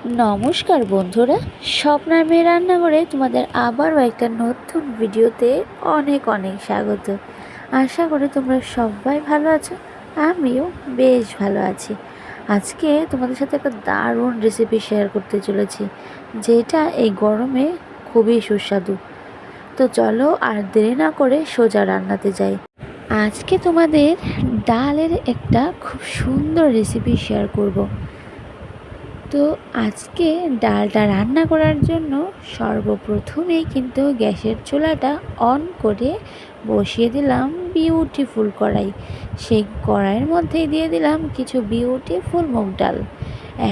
নমস্কার বন্ধুরা, স্বপ্নার মেয়ে রান্নাঘরে তোমাদের আবারও একটা নতুন ভিডিওতে অনেক অনেক স্বাগত। আশা করি তোমরা সবাই ভালো আছো, আমিও বেশ ভালো আছি। আজকে তোমাদের সাথে একটা দারুণ রেসিপি শেয়ার করতে চলেছি, যেটা এই গরমে খুবই সুস্বাদু। তো চলো আর দেরি না করে সোজা রান্নাতে যাই। আজকে তোমাদের ডালের একটা খুব সুন্দর রেসিপি শেয়ার করব। তো আজকে ডালটা রান্না করার জন্য সর্বপ্রথমেই কিন্তু গ্যাসের চুলাটা অন করে বসিয়ে দিলাম বিউটিফুল কড়াই। সেই কড়াইয়ের মধ্যেই দিয়ে দিলাম কিছু বিউটিফুল মুগ ডাল।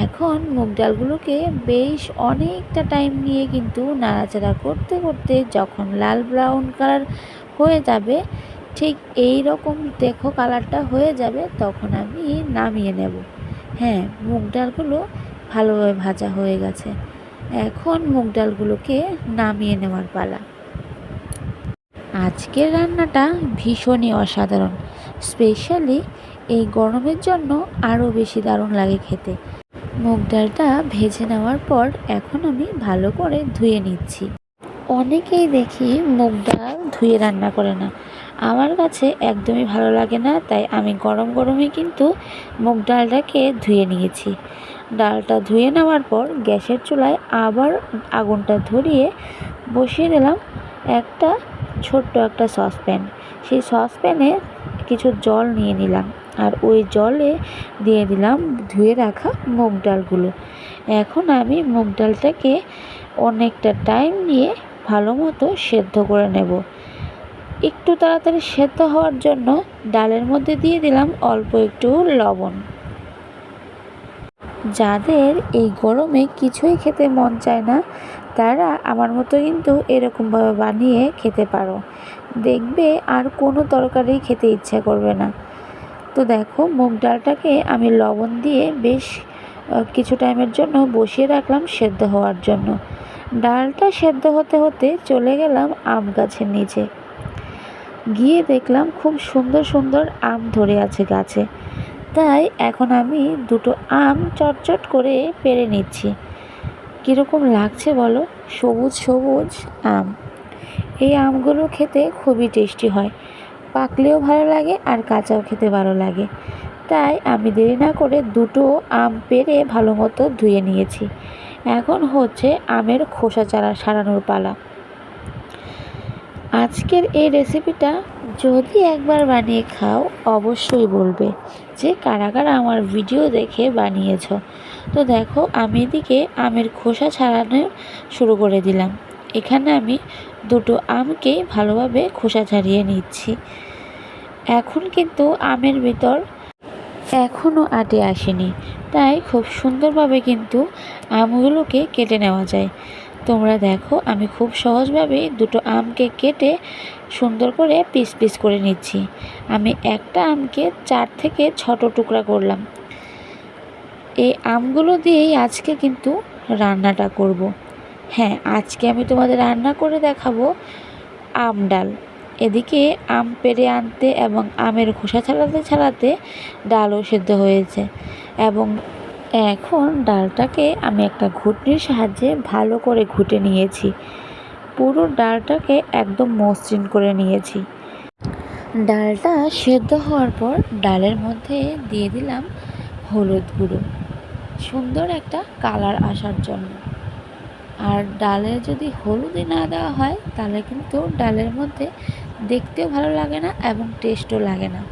এখন মুগ ডালগুলোকে বেশ অনেকটা টাইম নিয়ে কিন্তু নাড়াচাড়া করতে করতে যখন লাল ব্রাউন কালার হয়ে যাবে, ঠিক এই রকম দেখো কালারটা হয়ে যাবে, তখন আমি নামিয়ে নেব। হ্যাঁ, মুগ ডালগুলো ভালোভাবে ভাজা হয়ে গেছে। এখন মুগ ডালগুলোকে নামিয়ে নেওয়ার পালা। আজকের রান্নাটা ভীষণই অসাধারণ, স্পেশালি এই গরমের জন্য আরও বেশি দারুণ লাগে খেতে। মুগ ডালটা ভেজে নেওয়ার পর এখন আমি ভালো করে ধুয়ে নিচ্ছি। অনেকেই দেখি মুগ ডাল ধুয়ে রান্না করে না, আমার কাছে একদমই ভালো লাগে না, তাই আমি গরম গরমে কিন্তু মুগ ডালটাকে ধুয়ে নিয়েছি। ডালটা ধুয়ে নেওয়ার পর গ্যাসের চুলায় আবার আগুনটা ধরিয়ে বসিয়ে দিলাম একটা ছোট্ট একটা সসপ্যান। সেই সসপ্যানে কিছু জল নিয়ে নিলাম, আর ওই জলে দিয়ে দিলাম ধুয়ে রাখা মুগ ডালগুলো। এখন আমি মুগ ডালটাকে অনেকটা টাইম নিয়ে ভালো মতো সেদ্ধ করে নেব। একটু তাড়াতাড়ি সেদ্ধ হওয়ার জন্য ডালের মধ্যে দিয়ে দিলাম অল্প একটু লবণ। যাদের এই গরমে কিছুই খেতে মন চায় না, তারা আমার মতো কিন্তু এরকমভাবে বানিয়ে খেতে পারো, দেখবে আর কোনো তরকারি খেতে ইচ্ছা করবে না। তো দেখো, মুগ ডালটাকে আমি লবণ দিয়ে বেশ কিছু টাইমের জন্য বসিয়ে রাখলাম সেদ্ধ হওয়ার জন্য। ডালটা সেদ্ধ হতে হতে চলে গেলাম আম গাছের নিচে। গিয়ে দেখলাম খুব সুন্দর সুন্দর আম ধরে আছে গাছে, তাই এখন আমি দুটো আম চটচট করে পেড়ে নিচ্ছি। কীরকম লাগছে বলো, সবুজ সবুজ আম। এই আমগুলো খেতে খুবই টেস্টি হয়, পাকলেও ভালো লাগে আর কাঁচাও খেতে ভালো লাগে। তাই আমি দেরি না করে দুটো আম পেড়ে ভালো মতো ধুয়ে নিয়েছি। এখন হচ্ছে আমের খোসা ছাড়ানোর পালা। আজকের এই রেসিপিটা যদি একবার বানিয়ে খাও, অবশ্যই বলবে যে কারা কারা আমার ভিডিও দেখে বানিয়েছ। তো দেখো, আমি এদিকে আমের খোসা ছাড়ানো শুরু করে দিলাম। এখানে আমি দুটো আমকে ভালোভাবে খোসা ছাড়িয়ে নিচ্ছি। এখন কিন্তু আমের ভিতর এখনও আটে আসেনি, তাই খুব সুন্দরভাবে কিন্তু আমগুলোকে কেটে নেওয়া যায়। তোমরা দেখো, আমি খুব সহজভাবে দুটো আমকে কেটে সুন্দর করে পিস পিস করে নিচ্ছি। আমি একটা আমকে 4 থেকে 6 টুকরা করলাম। এই আমগুলো দিয়েই আজকে কিন্তু রান্নাটা করব। হ্যাঁ, আজকে আমি তোমাদের রান্না করে দেখাবো আম ডাল। এদিকে আম পেড়ে আনতে এবং আমের খোসা ছাড়াতে ছাড়াতে ডালও সেদ্ধ হয়েছে, এবং এখন ডালটাকে আমি একটা ঘুটনির সাহায্যে ভালো করে ঘুটে নিয়েছি। পুরো ডালটাকে একদম মসৃণ করে নিয়েছি। ডালটা সেদ্ধ হওয়ার পর ডালের মধ্যে দিয়ে দিলাম হলুদ গুঁড়ো, সুন্দর একটা কালার আসার জন্য। আর ডালে যদি হলুদই না দেওয়া হয়, তাহলে কিন্তু ডালের মধ্যে দেখতেও ভালো লাগে না এবং টেস্টও লাগে না।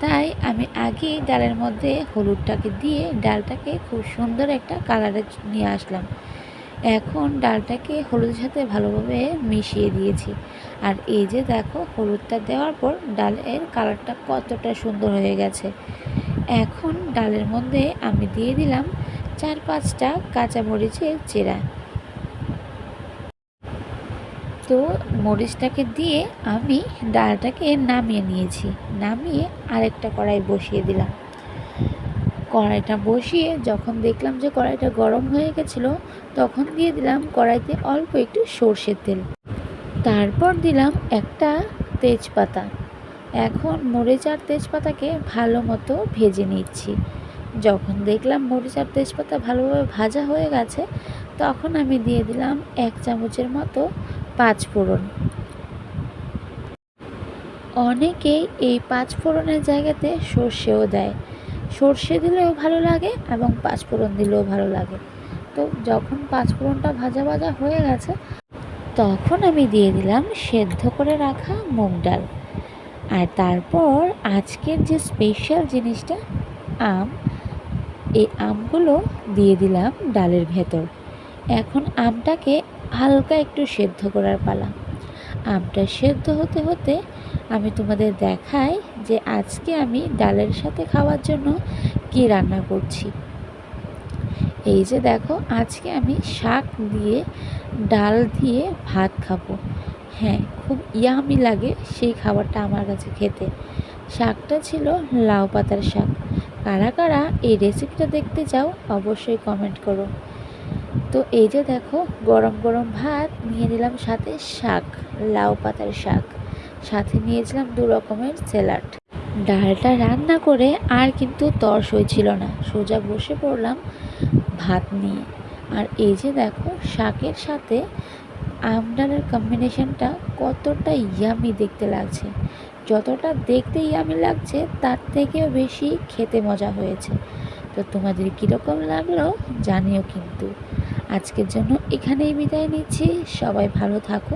তাই আমি আগেই ডালের মধ্যে হলুদটাকে দিয়ে ডালটাকে খুব সুন্দর একটা কালারে নিয়ে আসলাম। এখন ডালটাকে হলুদের সাথে ভালোভাবে মিশিয়ে দিয়েছি। আর এই যে দেখো, হলুদটা দেওয়ার পর ডালের কালারটা কতটা সুন্দর হয়ে গেছে। এখন ডালের মধ্যে আমি দিয়ে দিলাম 4-5টা কাঁচামরিচের চেরা। তো মরিচটাকে দিয়ে আমি ডালটাকে নামিয়ে নিয়েছি। নামিয়ে আরেকটা কড়াই বসিয়ে দিলাম। কড়াইটা বসিয়ে যখন দেখলাম যে কড়াইটা গরম হয়ে গেছিলো, তখন দিয়ে দিলাম কড়াইতে অল্প একটু সর্ষের তেল। তারপর দিলাম একটা তেজপাতা। এখন মরিচ আর তেজপাতাকে ভালো মতো ভেজে নিচ্ছি। যখন দেখলাম মরিচ আর তেজপাতা ভালোভাবে ভাজা হয়ে গেছে, তখন আমি দিয়ে দিলাম 1 চামচের মতো পাঁচফোড়ন। অনেকেই এই পাঁচফোড়নের জায়গাতে সর্ষেও দেয়, সর্ষে দিলেও ভালো লাগে এবং পাঁচফোড়ন দিলেও ভালো লাগে। তো যখন পাঁচফোড়নটা ভাজা ভাজা হয়ে গেছে, তখন আমি দিয়ে দিলাম সেদ্ধ করে রাখা মুগ ডাল। আর তারপর আজকের যে স্পেশাল জিনিসটা, আম, এই আমগুলো দিয়ে দিলাম ডালের ভেতর। এখন আমটাকে হালকা একটু সেদ্ধ করার পালা। আমটা সেদ্ধ হতে হতে আমি তোমাদের দেখাই যে আজকে আমি ডালের সাথে খাওয়ার জন্য কী রান্না করছি। এই যে দেখো, আজকে আমি শাক দিয়ে ডাল দিয়ে ভাত খাবো। হ্যাঁ, খুব ইয়ামি লাগে সেই খাবারটা আমার কাছে খেতে। শাকটা ছিল লাউ পাতার শাক। কারা কারা এই রেসিপিটা দেখতে চাও অবশ্যই কমেন্ট করো। তো এই যে দেখো, গরম গরম ভাত নিয়ে নিলাম, সাথে শাক, লাউ পাতার শাক, সাথে নিয়েছিলাম 2 রকমের স্যালাড। ডালটা রান্না করে আর কিন্তু তর্স হয়েছিল না, সোজা বসে পড়লাম ভাত নিয়ে। আর এই যে দেখো, শাকের সাথে আম ডালের কম্বিনেশনটা কতটা ইয়ামি দেখতে লাগছে। যতটা দেখতে ইয়ামি লাগছে তার থেকেও বেশি খেতে মজা হয়েছে। তো তোমাদের কীরকম লাগলো জানিও কিন্তু। আজকের জন্য এখানেই বিদায় নিচ্ছি। সবাই ভালো থাকো,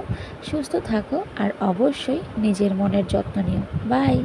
সুস্থ থাকো, আর অবশ্যই নিজের মনের যত্ন নিও। বাই।